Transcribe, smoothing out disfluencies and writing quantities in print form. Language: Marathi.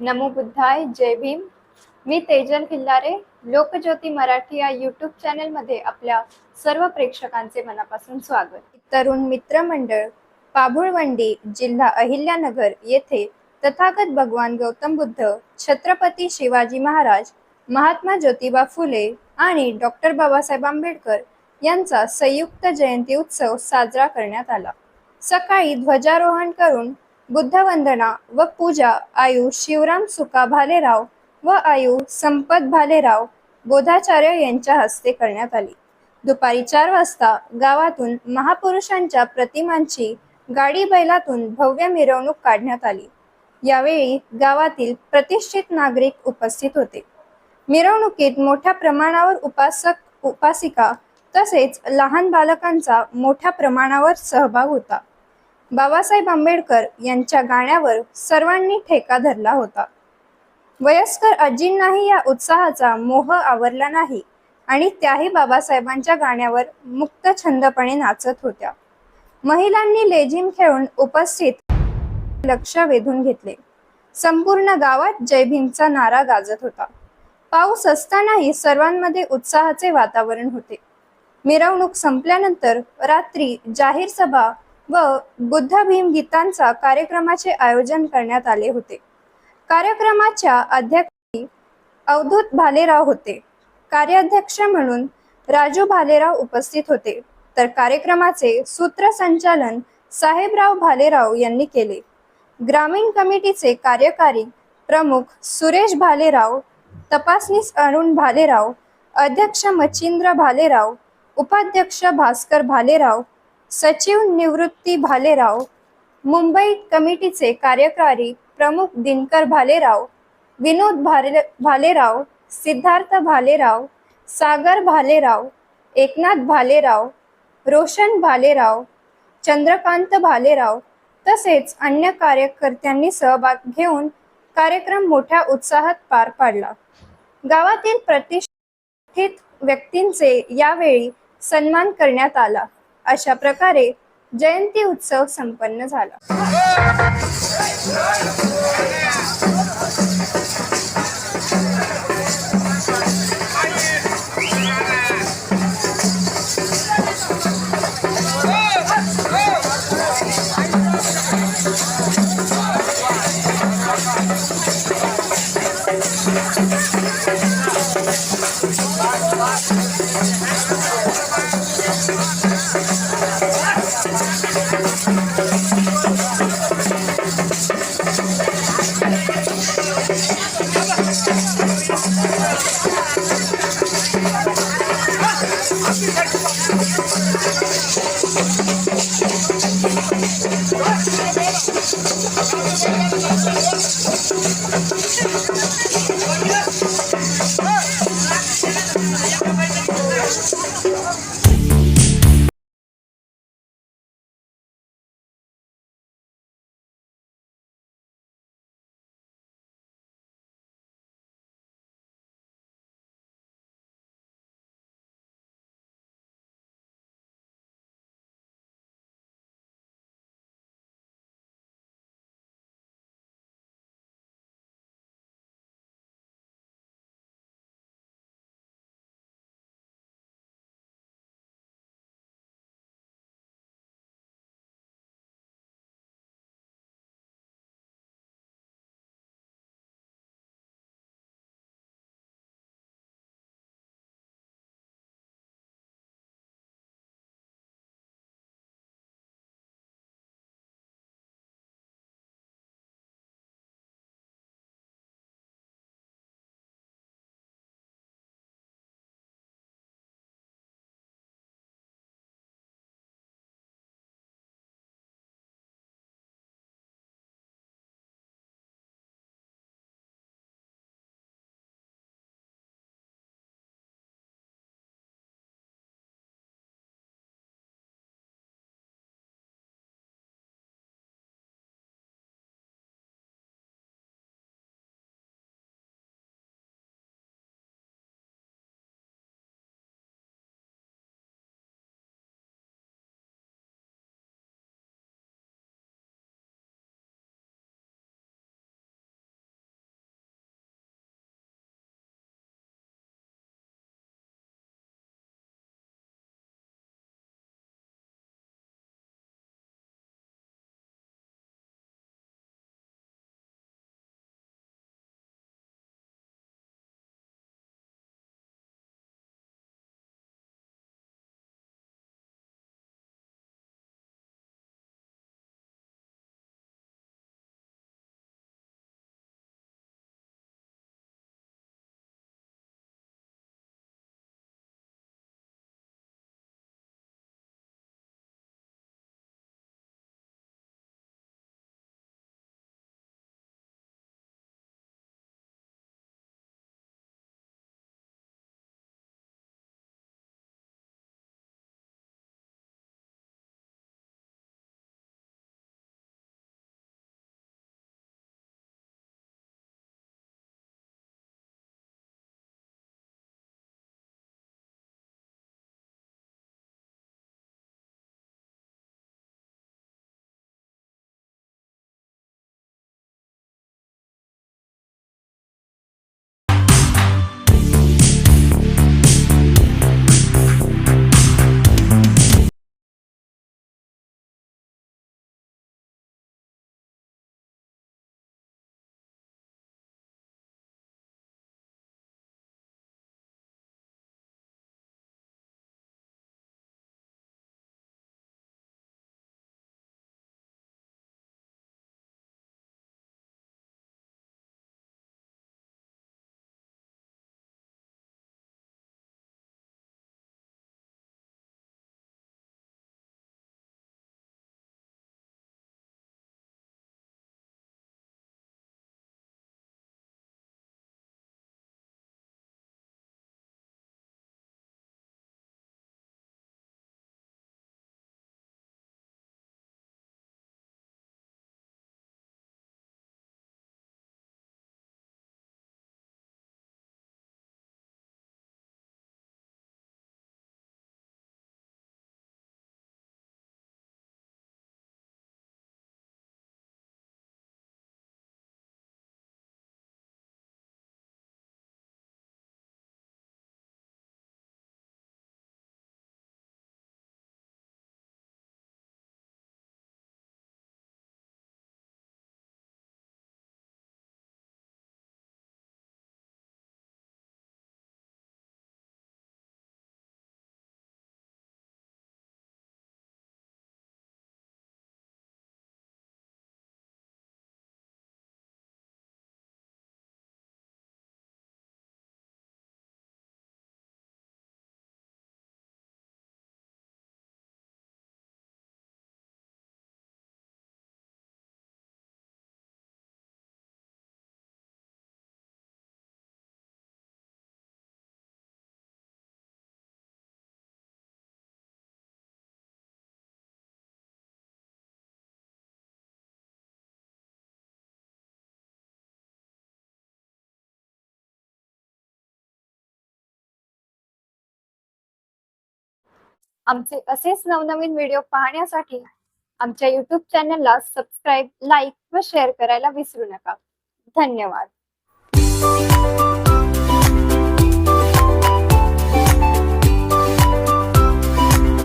नमो बुद्धाय. जय भीम. मी तेजल खिल्लारे. लोकज्योती मराठी या यूट्यूब चॅनलमध्ये आपल्या सर्व प्रेक्षकांचे मनापासून स्वागत. तरुण मित्रमंडळ पाभुळवंडी, जिल्हा अहिल्यानगर येथे तथागत भगवान गौतम बुद्ध, छत्रपती शिवाजी महाराज, महात्मा ज्योतिबा फुले आणि डॉक्टर बाबासाहेब आंबेडकर यांचा संयुक्त जयंती उत्सव साजरा करण्यात आला. सकाळी ध्वजारोहण करून बुद्धवंदना व पूजा आयु शिवराम सुका भालेराव व आयु संपत भालेराव बोधाचार्य यांच्या हस्ते करण्यात आली. दुपारी 4 वाजता गावातून महापुरुषांच्या प्रतिमांची गाडी बैलातून भव्य मिरवणूक काढण्यात आली. यावेळी गावातील प्रतिष्ठित नागरिक उपस्थित होते. मिरवणुकीत मोठ्या प्रमाणावर उपासक उपासिका तसेच लहान बालकांचा मोठ्या प्रमाणावर सहभाग होता. बाबासाहेब आंबेडकर यांच्या गाण्यावर सर्वांनी ठेका धरला होता. वयस्कर आजींनाही या उत्साहाचा मोह आवरला नाही आणि त्याही बाबासाहेबांच्या गाण्यावर मुक्त छंदपणे नाचत होत्या. महिलांनी लेझिम खेळून उपस्थित लक्ष वेधून घेतले. संपूर्ण गावात जय भीमचा नारा गाजत होता. पाऊस असतानाही सर्वांमध्ये उत्साहाचे वातावरण होते. मिरवणूक संपल्यानंतर रात्री जाहीर सभा व बुद्ध भीम गीतांचा कार्यक्रमाचे आयोजन करण्यात आले होते. कार्यक्रमाच्या अध्यक्षी अवधूत भालेराव होते. कार्याध्यक्ष म्हणून राजू भालेराव उपस्थित होते, तर कार्यक्रमाचे सूत्रसंचालन साहेबराव भालेराव यांनी केले. ग्रामीण कमिटीचे कार्यकारी प्रमुख सुरेश भालेराव, तपासनीस अरुण भालेराव, अध्यक्ष मच्छिंद्र भालेराव, उपाध्यक्ष भास्कर भालेराव, सचिव निवृत्ती भालेराव, मुंबई कमिटीचे कार्यकारी प्रमुख दिनकर भालेराव, विनोद भालेराव, सिद्धार्थ भालेराव, सागर भालेराव, एकनाथ भालेराव, रोशन भालेराव, चंद्रकांत भालेराव तसेच अन्य कार्यकर्त्यांनी सहभाग घेऊन कार्यक्रम मोठ्या उत्साहात पार पाडला. गावातील प्रतिष्ठित व्यक्तींचे यावेळी सन्मान करण्यात आला. अशा प्रकारे जयंती उत्सव संपन्न झाला. आमचे असेच नवनवीन व्हिडिओ पाहण्यासाठी आमच्या YouTube चॅनलला सबस्क्राईब, लाईक व शेअर करायला विसरू नका. धन्यवाद.